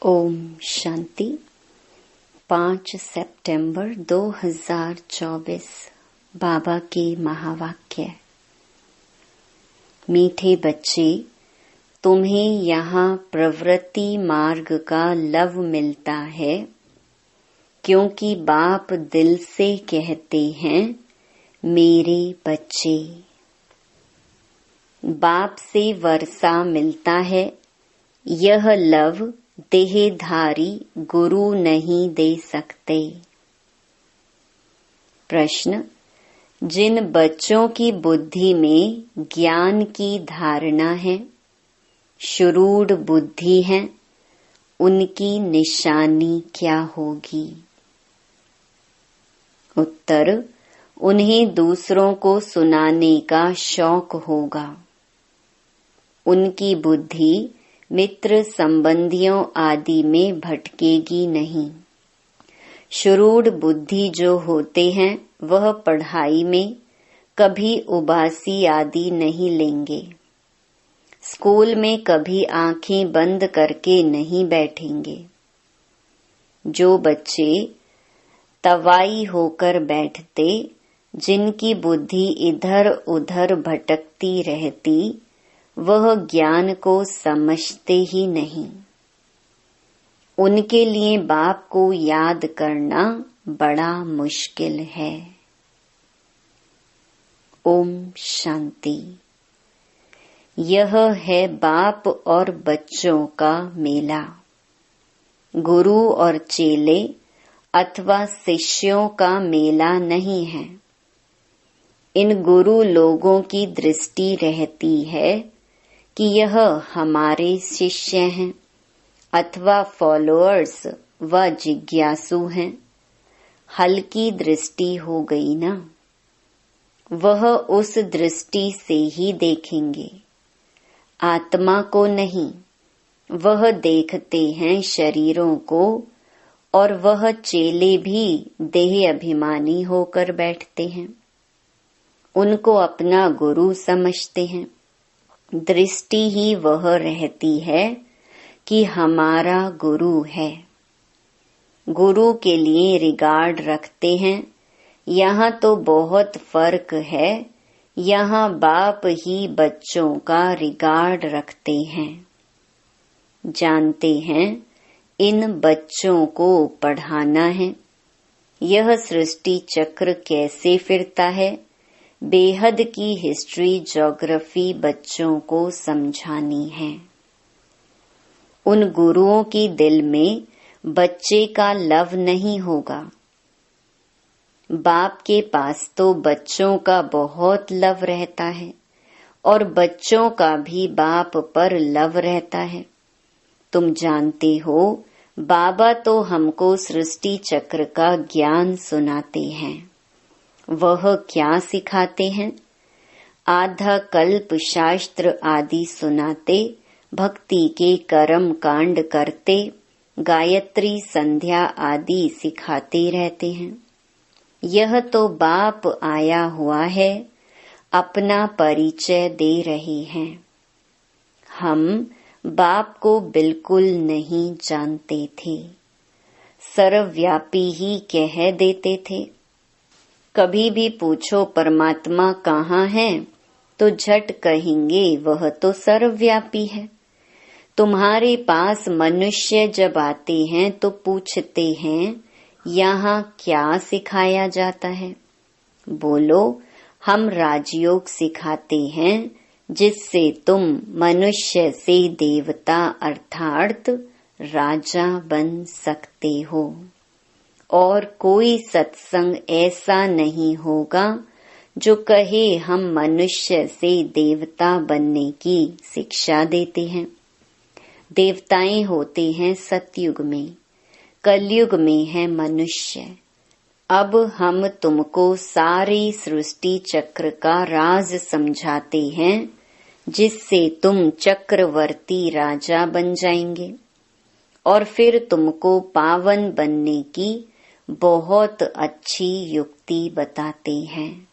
ओम शांति। 5 सितंबर 2024 बाबा के महावाक्य। मीठे बच्चे, तुम्हें यहाँ प्रवृत्ति मार्ग का लव मिलता है, क्योंकि बाप दिल से कहते हैं मेरे बच्चे। बाप से वर्षा मिलता है। यह लव देहधारी गुरु नहीं दे सकते। प्रश्न: जिन बच्चों की बुद्धि में ज्ञान की धारणा है, शुरूढ़ बुद्धि है, उनकी निशानी क्या होगी? उत्तर: उन्हें दूसरों को सुनाने का शौक होगा। उनकी बुद्धि मित्र संबंधियों आदि में भटकेगी नहीं। शुरूढ़ बुद्धि जो होते हैं वह पढ़ाई में कभी उबासी आदि नहीं लेंगे। स्कूल में कभी आंखें बंद करके नहीं बैठेंगे। जो बच्चे तवाई होकर बैठते, जिनकी बुद्धि इधर उधर भटकती रहती, वह ज्ञान को समझते ही नहीं। उनके लिए बाप को याद करना बड़ा मुश्किल है। ओम शांति। यह है बाप और बच्चों का मेला। गुरु और चेले अथवा शिष्यों का मेला नहीं है। इन गुरु लोगों की दृष्टि रहती है कि यह हमारे शिष्य हैं अथवा फॉलोअर्स व जिज्ञासु हैं। हल्की दृष्टि हो गई ना। वह उस दृष्टि से ही देखेंगे, आत्मा को नहीं। वह देखते हैं शरीरों को, और वह चेले भी देह अभिमानी होकर बैठते हैं। उनको अपना गुरु समझते हैं। दृष्टि ही वह रहती है कि हमारा गुरु है। गुरु के लिए रिगार्ड रखते हैं। यहाँ तो बहुत फर्क है। यहाँ बाप ही बच्चों का रिगार्ड रखते हैं। जानते हैं इन बच्चों को पढ़ाना है। यह सृष्टि चक्र कैसे फिरता है, बेहद की हिस्ट्री ज्योग्राफी बच्चों को समझानी है। उन गुरुओं की दिल में बच्चे का लव नहीं होगा। बाप के पास तो बच्चों का बहुत लव रहता है, और बच्चों का भी बाप पर लव रहता है। तुम जानते हो, बाबा तो हमको सृष्टि चक्र का ज्ञान सुनाते हैं। वह क्या सिखाते हैं? आधा कल्प शास्त्र आदि सुनाते, भक्ति के कर्म कांड करते, गायत्री संध्या आदि सिखाते रहते हैं। यह तो बाप आया हुआ है, अपना परिचय दे रहे हैं। हम बाप को बिल्कुल नहीं जानते थे। सर्वव्यापी ही कह देते थे। कभी भी पूछो परमात्मा कहाँ है, तो झट कहेंगे वह तो सर्वव्यापी है। तुम्हारे पास मनुष्य जब आते हैं तो पूछते हैं यहाँ क्या सिखाया जाता है? बोलो, हम राजयोग सिखाते हैं, जिससे तुम मनुष्य से देवता अर्थात राजा बन सकते हो। और कोई सत्संग ऐसा नहीं होगा जो कहे हम मनुष्य से देवता बनने की शिक्षा देते हैं। देवताएं होते हैं सतयुग में, कलयुग में है मनुष्य। अब हम तुमको सारी सृष्टि चक्र का राज समझाते हैं, जिससे तुम चक्रवर्ती राजा बन जाएंगे, और फिर तुमको पावन बनने की बहुत अच्छी युक्ति बताते हैं।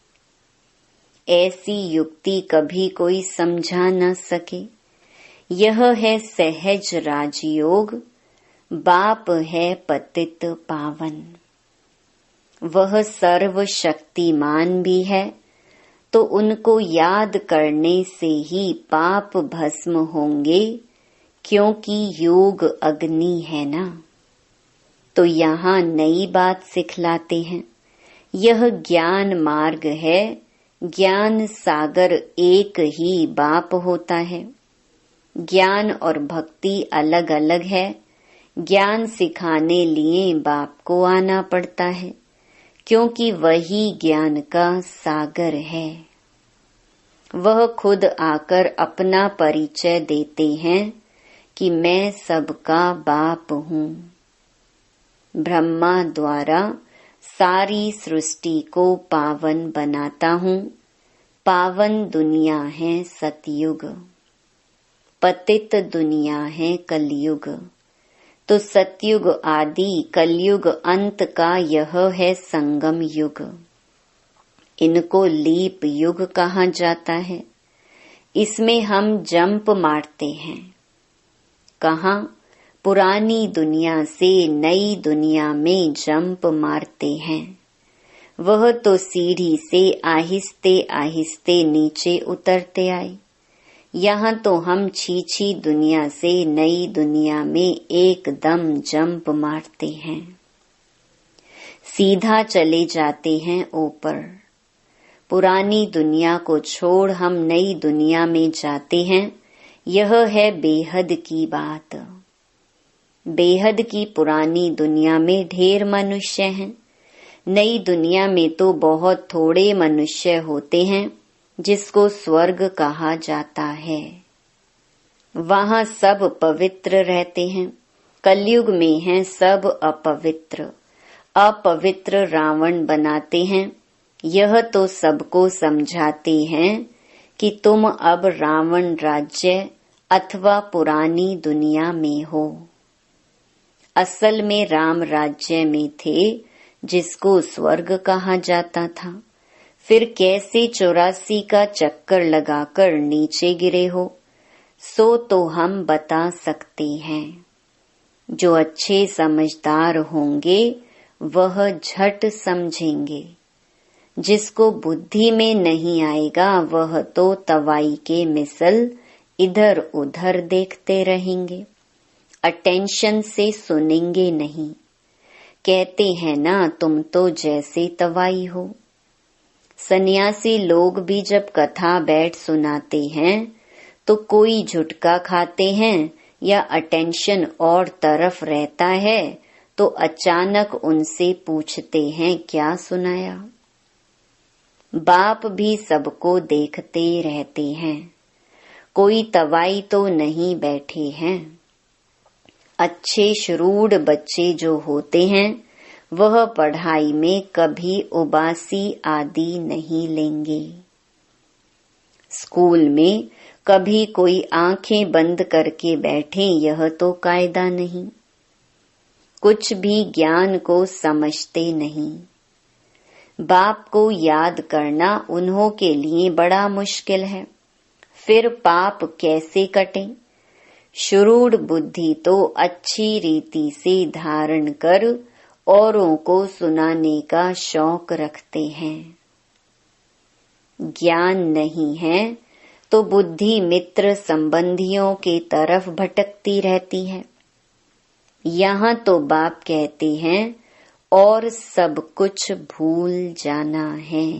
ऐसी युक्ति कभी कोई समझा न सके। यह है सहज राजयोग, बाप है पतित पावन। वह सर्व शक्तिमान भी है, तो उनको याद करने से ही पाप भस्म होंगे, क्योंकि योग अग्नि है ना। तो यहाँ नई बात सिखलाते हैं। यह ज्ञान मार्ग है, ज्ञान सागर एक ही बाप होता है। ज्ञान और भक्ति अलग अलग है। ज्ञान सिखाने लिए बाप को आना पड़ता है, क्योंकि वही ज्ञान का सागर है। वह खुद आकर अपना परिचय देते हैं कि मैं सबका बाप हूँ। ब्रह्मा द्वारा सारी सृष्टि को पावन बनाता हूँ। पावन दुनिया है सतयुग, पतित दुनिया है कलयुग। तो सतयुग आदि कलयुग अंत का यह है संगम युग। इनको लीप युग कहा जाता है। इसमें हम जंप मारते हैं। कहाँ? पुरानी दुनिया से नई दुनिया में जंप मारते हैं। वह तो सीढ़ी से आहिस्ते आहिस्ते नीचे उतरते आए। यहाँ तो हम छी दुनिया से नई दुनिया में एकदम जंप मारते हैं, सीधा चले जाते हैं ऊपर। पुरानी दुनिया को छोड़ हम नई दुनिया में जाते हैं। यह है बेहद की बात। बेहद की पुरानी दुनिया में ढेर मनुष्य हैं। नई दुनिया में तो बहुत थोड़े मनुष्य होते हैं, जिसको स्वर्ग कहा जाता है। वहाँ सब पवित्र रहते हैं। कलयुग में हैं सब अपवित्र। अपवित्र रावण बनाते हैं। यह तो सबको समझाते हैं कि तुम अब रावण राज्य अथवा पुरानी दुनिया में हो। असल में राम राज्य में थे, जिसको स्वर्ग कहा जाता था। फिर कैसे 84 का चक्कर लगाकर नीचे गिरे हो, सो तो हम बता सकते हैं। जो अच्छे समझदार होंगे वह झट समझेंगे। जिसको बुद्धि में नहीं आएगा वह तो तवाई के मिसल इधर उधर देखते रहेंगे, अटेंशन से सुनेंगे नहीं। कहते हैं ना, तुम तो जैसे तवाई हो। सन्यासी लोग भी जब कथा बैठ सुनाते हैं तो कोई झुटका खाते हैं या अटेंशन और तरफ रहता है, तो अचानक उनसे पूछते हैं क्या सुनाया। बाप भी सबको देखते रहते हैं। कोई तवाई तो नहीं बैठे हैं। अच्छे श्रूड बच्चे जो होते हैं वह पढ़ाई में कभी उबासी आदि नहीं लेंगे। स्कूल में कभी कोई आंखें बंद करके बैठे, यह तो कायदा नहीं। कुछ भी ज्ञान को समझते नहीं। बाप को याद करना उन्हों के लिए बड़ा मुश्किल है। फिर पाप कैसे कटे? श्रूड बुद्धि तो अच्छी रीति से धारण कर औरों को सुनाने का शौक रखते हैं। ज्ञान नहीं है तो बुद्धि मित्र संबंधियों के तरफ भटकती रहती है। यहाँ तो बाप कहते हैं और सब कुछ भूल जाना है।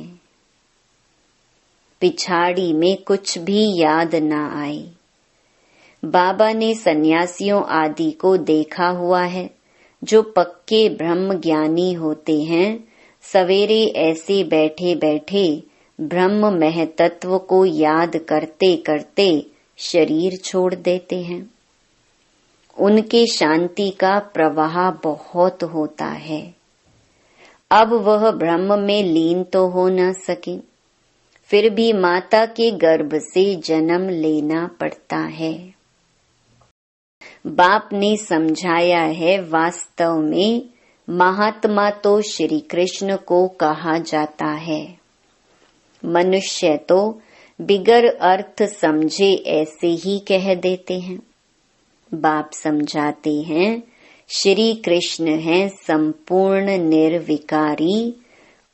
पिछाड़ी में कुछ भी याद ना आए। बाबा ने सन्यासियों आदि को देखा हुआ है, जो पक्के ब्रह्म ज्ञानी होते हैं। सवेरे ऐसे बैठे बैठे ब्रह्म महतत्व को याद करते करते शरीर छोड़ देते हैं। उनके शांति का प्रवाह बहुत होता है। अब वह ब्रह्म में लीन तो हो न सके, फिर भी माता के गर्भ से जन्म लेना पड़ता है। बाप ने समझाया है, वास्तव में महात्मा तो श्री कृष्ण को कहा जाता है। मनुष्य तो बिगर अर्थ समझे ऐसे ही कह देते हैं। बाप समझाते हैं श्री कृष्ण हैं संपूर्ण निर्विकारी,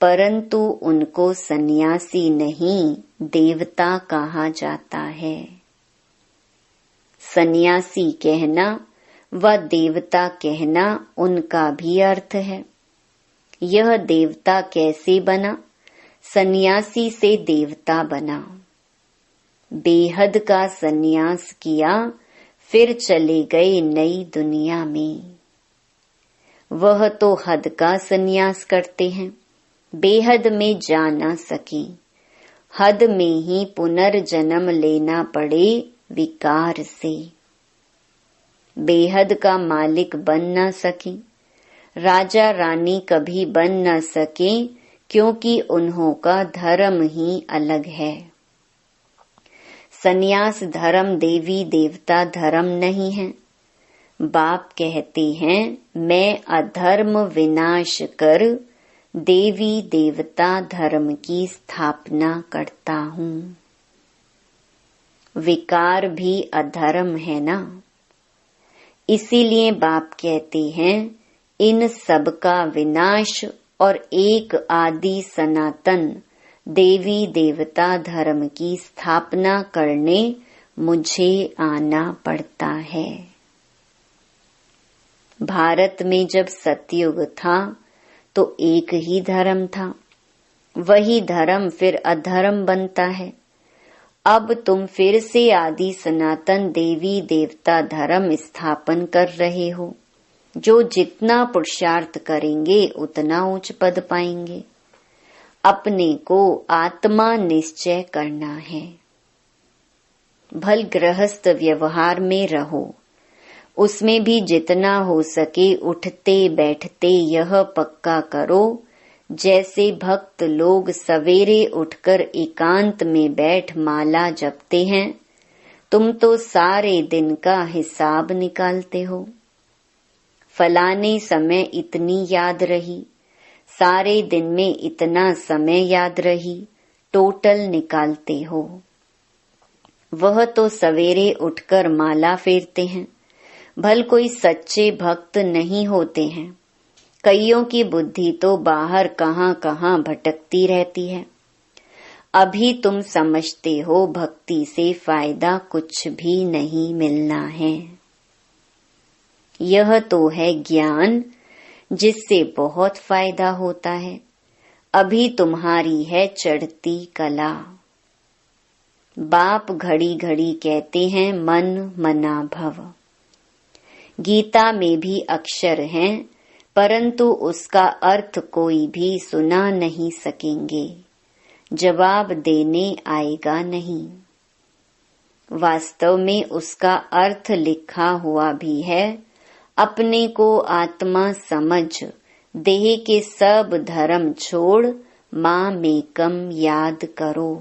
परंतु उनको सन्यासी नहीं देवता कहा जाता है। सन्यासी कहना व देवता कहना उनका भी अर्थ है। यह देवता कैसे बना? सन्यासी से देवता बना। बेहद का सन्यास किया, फिर चले गए नई दुनिया में। वह तो हद का सन्यास करते हैं, बेहद में जा न सकी। हद में ही पुनर्जन्म लेना पड़े विकार से। बेहद का मालिक बन न सकी, राजा रानी कभी बन न सके, क्योंकि उन्हों का धर्म ही अलग है। सन्यास धर्म देवी देवता धर्म नहीं है। बाप कहते हैं मैं अधर्म विनाश कर देवी देवता धर्म की स्थापना करता हूँ। विकार भी अधर्म है ना। इसीलिए बाप कहते हैं इन सब का विनाश और एक आदि सनातन देवी देवता धर्म की स्थापना करने मुझे आना पड़ता है। भारत में जब सतयुग था तो एक ही धर्म था, वही धर्म फिर अधर्म बनता है। अब तुम फिर से आदि सनातन देवी देवता धर्म स्थापन कर रहे हो। जो जितना पुरुषार्थ करेंगे उतना उच्च पद पाएंगे। अपने को आत्मा निश्चय करना है। भल गृहस्थ व्यवहार में रहो, उसमें भी जितना हो सके उठते बैठते यह पक्का करो, जैसे भक्त लोग सवेरे उठकर एकांत में बैठ माला जपते हैं। तुम तो सारे दिन का हिसाब निकालते हो। फलाने समय इतनी याद रही, सारे दिन में इतना समय याद रही, टोटल निकालते हो। वह तो सवेरे उठकर माला फेरते हैं। भल कोई सच्चे भक्त नहीं होते हैं। कईयों की बुद्धि तो बाहर कहाँ कहाँ भटकती रहती है। अभी तुम समझते हो भक्ति से फायदा कुछ भी नहीं मिलना है। यह तो है ज्ञान जिससे बहुत फायदा होता है। अभी तुम्हारी है चढ़ती कला। बाप घड़ी घड़ी कहते हैं मन मना भव। गीता में भी अक्षर हैं, परंतु उसका अर्थ कोई भी सुना नहीं सकेंगे। जवाब देने आएगा नहीं। वास्तव में उसका अर्थ लिखा हुआ भी है। अपने को आत्मा समझ, देह के सब धर्म छोड़, माँ मेकम याद करो।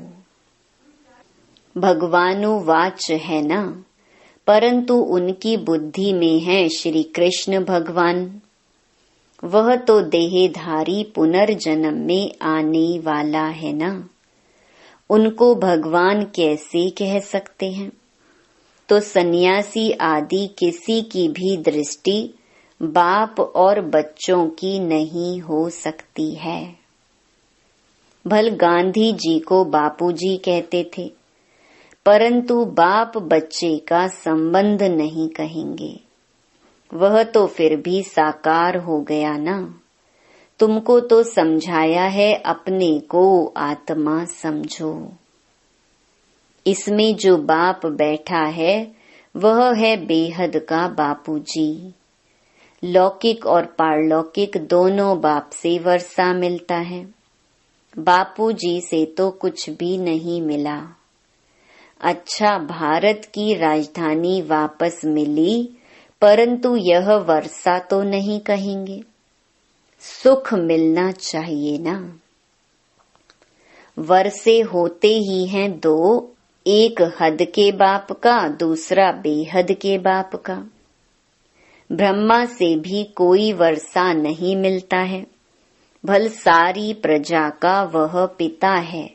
भगवानुवाच है ना, परंतु उनकी बुद्धि में है श्री कृष्ण भगवान। वह तो देहधारी पुनर्जन्म में आने वाला है ना। उनको भगवान कैसे कह सकते हैं? तो सन्यासी आदि किसी की भी दृष्टि बाप और बच्चों की नहीं हो सकती है। भल गांधी जी को बापूजी कहते थे, परंतु बाप बच्चे का संबंध नहीं कहेंगे। वह तो फिर भी साकार हो गया ना। तुमको तो समझाया है अपने को आत्मा समझो। इसमें जो बाप बैठा है वह है बेहद का बापूजी। लौकिक और पारलौकिक दोनों बाप से वर्षा मिलता है। बापूजी से तो कुछ भी नहीं मिला। अच्छा, भारत की राजधानी वापस मिली, परंतु यह वर्षा तो नहीं कहेंगे। सुख मिलना चाहिए ना। वर्षे होते ही हैं दो, एक हद के बाप का, दूसरा बेहद के बाप का। ब्रह्मा से भी कोई वर्षा नहीं मिलता है। भल सारी प्रजा का वह पिता है।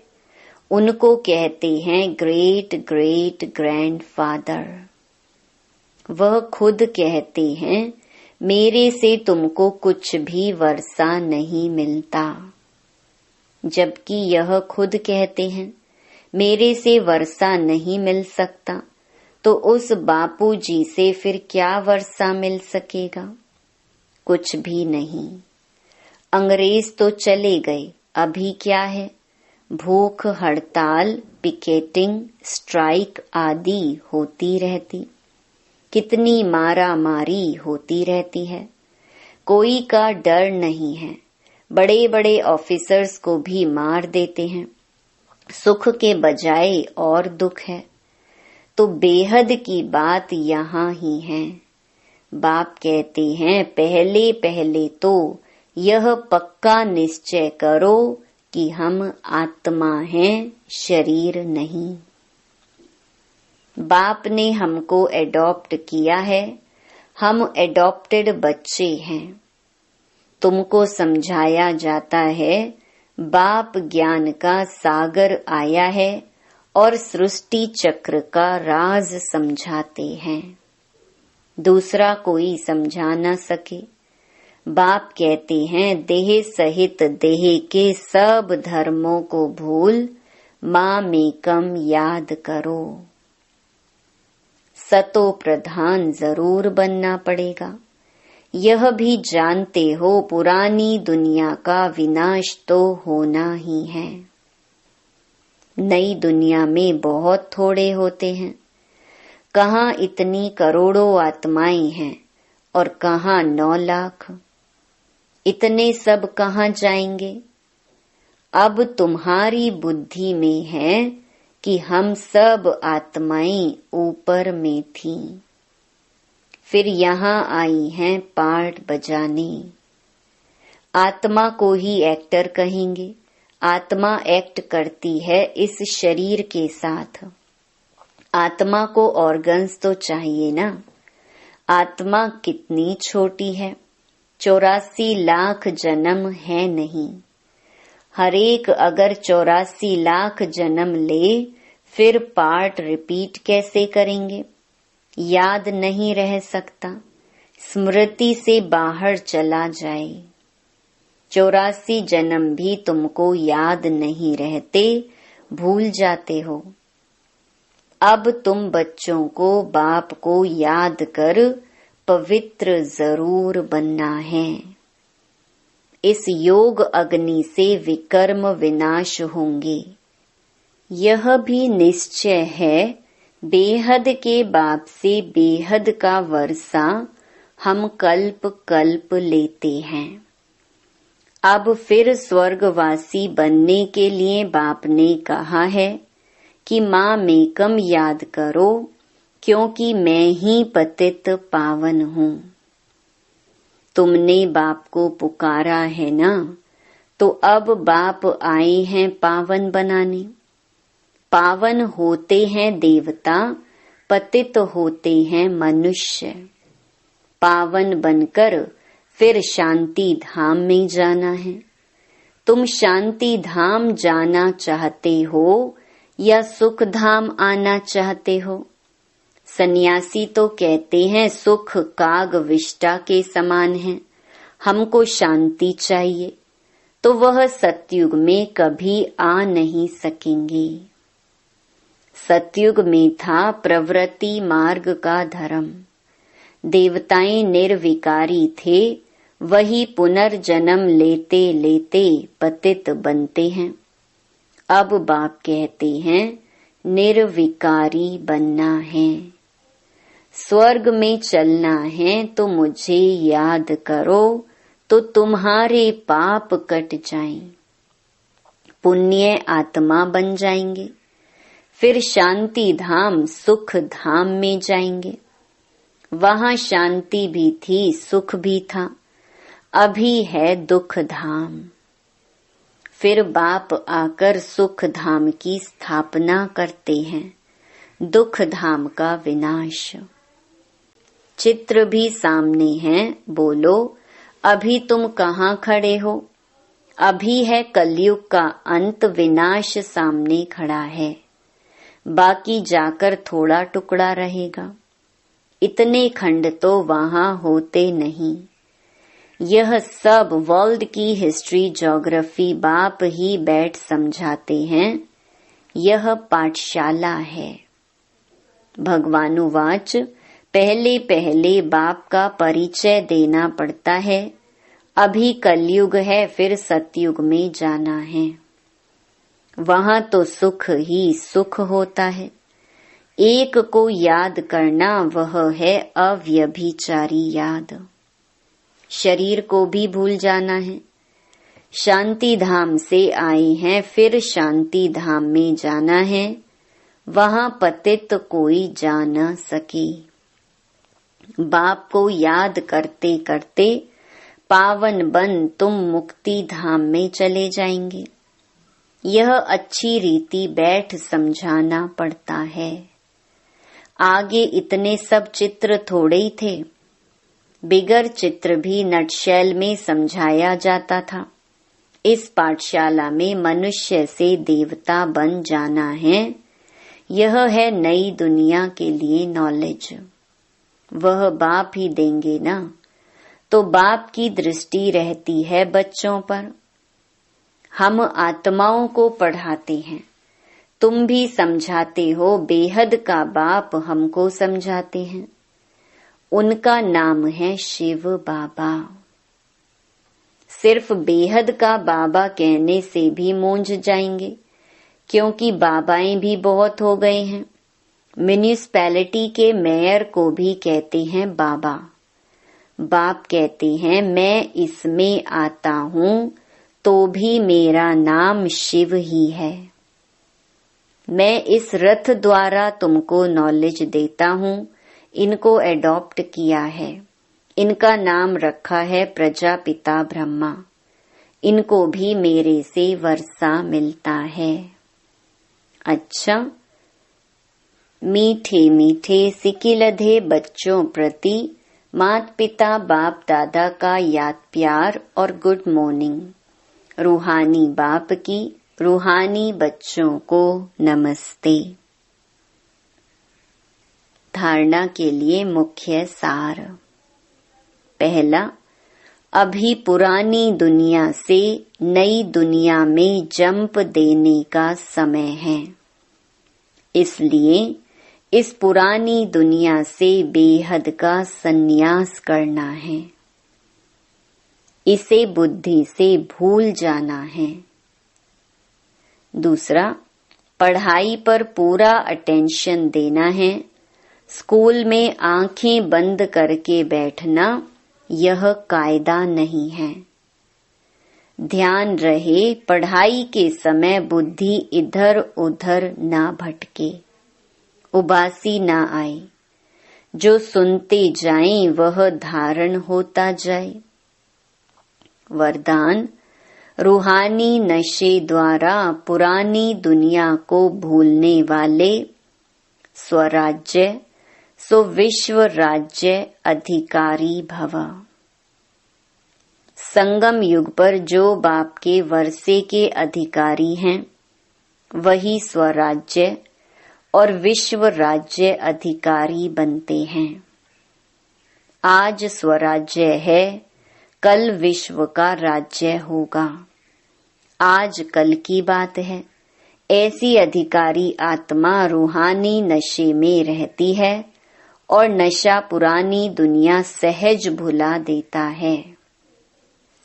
उनको कहते हैं ग्रेट ग्रेट ग्रैंडफादर। वह खुद कहते हैं मेरे से तुमको कुछ भी वर्षा नहीं मिलता। जबकि यह खुद कहते हैं मेरे से वर्षा नहीं मिल सकता, तो उस बापू जी से फिर क्या वर्षा मिल सकेगा? कुछ भी नहीं। अंग्रेज तो चले गए, अभी क्या है? भूख हड़ताल, पिकेटिंग, स्ट्राइक आदि होती रहती। कितनी मारा मारी होती रहती है। कोई का डर नहीं है। बड़े बड़े ऑफिसर्स को भी मार देते हैं। सुख के बजाय और दुख है। तो बेहद की बात यहाँ ही है। बाप कहते हैं पहले पहले तो यह पक्का निश्चय करो कि हम आत्मा हैं, शरीर नहीं। बाप ने हमको एडॉप्ट किया है, हम एडॉप्टेड बच्चे हैं। तुमको समझाया जाता है बाप ज्ञान का सागर आया है और सृष्टि चक्र का राज समझाते हैं। दूसरा कोई समझा न सके। बाप कहते हैं देह सहित देह के सब धर्मों को भूल मामेकम याद करो। सतो प्रधान जरूर बनना पड़ेगा। यह भी जानते हो पुरानी दुनिया का विनाश तो होना ही है। नई दुनिया में बहुत थोड़े होते हैं। कहाँ इतनी करोड़ों आत्माएं हैं और कहाँ 9 लाख। इतने सब कहाँ जाएंगे? अब तुम्हारी बुद्धि में है कि हम सब आत्माएं ऊपर में थीं, फिर यहाँ आई हैं पार्ट बजाने। आत्मा को ही एक्टर कहेंगे। आत्मा एक्ट करती है इस शरीर के साथ। आत्मा को ऑर्गन्स तो चाहिए ना। आत्मा कितनी छोटी है, 84 लाख जन्म है नहीं। हरेक अगर 84 लाख जन्म ले, फिर पार्ट रिपीट कैसे करेंगे? याद नहीं रह सकता, स्मृति से बाहर चला जाए। 84 जन्म भी तुमको याद नहीं रहते, भूल जाते हो। अब तुम बच्चों को बाप को याद कर पवित्र जरूर बनना है। इस योग अग्नि से विकर्म विनाश होंगे। यह भी निश्चय है बेहद के बाप से बेहद का वर्षा हम कल्प कल्प लेते हैं। अब फिर स्वर्गवासी बनने के लिए बाप ने कहा है कि माँ मेकम याद करो, क्योंकि मैं ही पतित पावन हूँ। तुमने बाप को पुकारा है ना, तो अब बाप आए हैं पावन बनाने। पावन होते हैं देवता, पतित होते हैं मनुष्य। पावन बनकर फिर शांति धाम में जाना है। तुम शांति धाम जाना चाहते हो या सुख धाम आना चाहते हो? सन्यासी तो कहते हैं सुख काग विष्टा के समान है, हमको शांति चाहिए। तो वह सतयुग में कभी आ नहीं सकेंगे। सतयुग में था प्रवृत्ति मार्ग का धर्म। देवताएं निर्विकारी थे, वही पुनर्जन्म लेते लेते पतित बनते हैं। अब बाप कहते हैं निर्विकारी बनना है। स्वर्ग में चलना है तो मुझे याद करो, तो तुम्हारे पाप कट जाएं। पुण्य आत्मा बन जाएंगे, फिर शांति धाम सुख धाम में जाएंगे। वहाँ शांति भी थी, सुख भी था। अभी है दुख धाम। फिर बाप आकर सुख धाम की स्थापना करते हैं, दुख धाम का विनाश। चित्र भी सामने है, बोलो अभी तुम कहाँ खड़े हो? अभी है कलयुग का अंत, विनाश सामने खड़ा है। बाकी जाकर थोड़ा टुकड़ा रहेगा। इतने खंड तो वहां होते नहीं। यह सब वर्ल्ड की हिस्ट्री ज्योग्राफी बाप ही बैठ समझाते हैं। यह पाठशाला है। भगवानुवाच, पहले पहले बाप का परिचय देना पड़ता है। अभी कलयुग है, फिर सतयुग में जाना है। वहां तो सुख ही सुख होता है। एक को याद करना, वह है अव्यभिचारी याद। शरीर को भी भूल जाना है। शांति धाम से आए हैं, फिर शांति धाम में जाना है। वहां पतित कोई जा न सके। बाप को याद करते करते पावन बन तुम मुक्ति धाम में चले जाएंगे। यह अच्छी रीति बैठ समझाना पड़ता है। आगे इतने सब चित्र थोड़े ही थे। बिगर चित्र भी नटशैल में समझाया जाता था। इस पाठशाला में मनुष्य से देवता बन जाना है। यह है नई दुनिया के लिए नॉलेज। वह बाप ही देंगे ना, तो बाप की दृष्टि रहती है बच्चों पर। हम आत्माओं को पढ़ाते हैं, तुम भी समझाते हो। बेहद का बाप हमको समझाते हैं। उनका नाम है शिव बाबा। सिर्फ बेहद का बाबा कहने से भी मूंझ जाएंगे, क्योंकि बाबाएं भी बहुत हो गए हैं। म्युनिसिपैलिटी के मेयर को भी कहते हैं बाबा। बाप कहते हैं मैं इसमें आता हूँ तो भी मेरा नाम शिव ही है। मैं इस रथ द्वारा तुमको नॉलेज देता हूँ। इनको एडॉप्ट किया है। इनका नाम रखा है प्रजापिता ब्रह्मा। इनको भी मेरे से वर्षा मिलता है। अच्छा, मीठे मीठे सिकिलधे बच्चों प्रति माता पिता बाप दादा का याद प्यार और गुड मॉर्निंग। रूहानी बाप की रूहानी बच्चों को नमस्ते। धारणा के लिए मुख्य सार। पहला, अभी पुरानी दुनिया से नई दुनिया में जंप देने का समय है। इसलिए इस पुरानी दुनिया से बेहद का संन्यास करना है। इसे बुद्धि से भूल जाना है। दूसरा, पढ़ाई पर पूरा अटेंशन देना है। स्कूल में आंखें बंद करके बैठना यह कायदा नहीं है। ध्यान रहे पढ़ाई के समय बुद्धि इधर उधर ना भटके, उबासी ना आए। जो सुनते जाएं वह धारण होता जाए। वरदान, रूहानी नशे द्वारा पुरानी दुनिया को भूलने वाले स्वराज्य सो विश्व राज्य अधिकारी भव। संगम युग पर जो बाप के वर्षे के अधिकारी हैं, वही स्वराज्य और विश्व राज्य अधिकारी बनते हैं। आज स्वराज्य है, कल विश्व का राज्य होगा। आज कल की बात है। ऐसी अधिकारी आत्मा रूहानी नशे में रहती है और नशा पुरानी दुनिया सहज भुला देता है।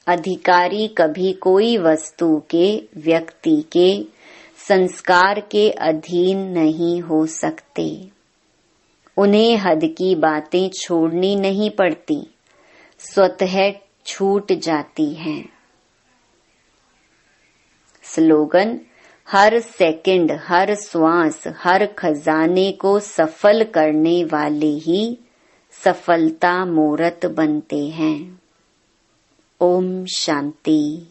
अधिकारी कभी कोई वस्तु के, व्यक्ति के, संस्कार के अधीन नहीं हो सकते। उन्हें हद की बातें छोड़नी नहीं पड़ती, स्वतः छूट जाती हैं। स्लोगन, हर सेकंड, हर श्वास, हर खजाने को सफल करने वाले ही सफलता मूर्त बनते हैं। ओम शांति।